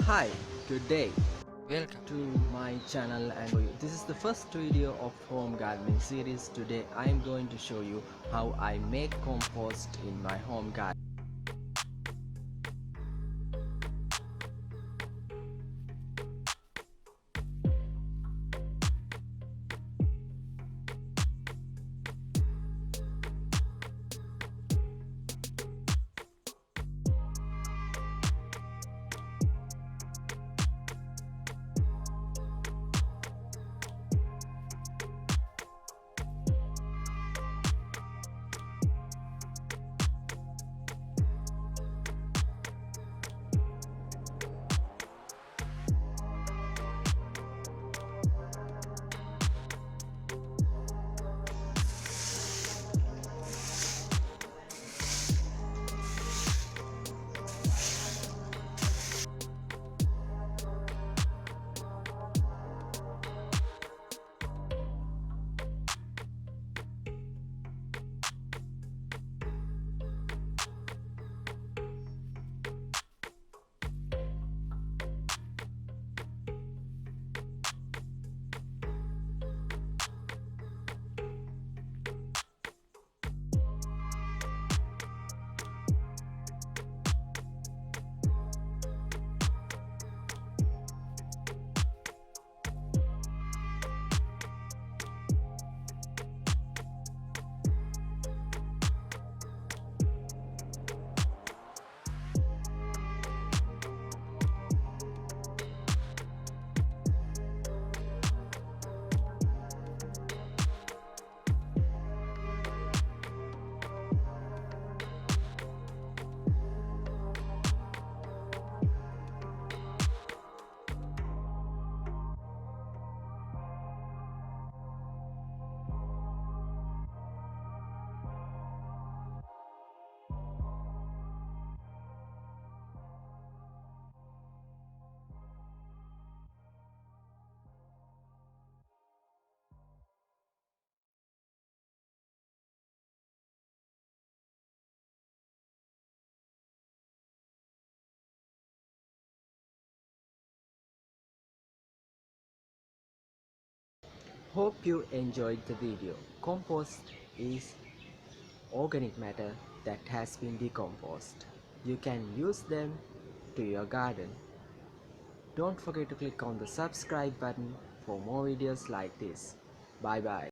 Hi, good day Welcome. to my channel, and this is the first video of home gardening series. Today I am going to show you how I make compost in my home garden. Hope you enjoyed the video. Compost is organic matter that has been decomposed. You can use them to your garden. Don't forget to click on the subscribe button for more videos like this. Bye bye.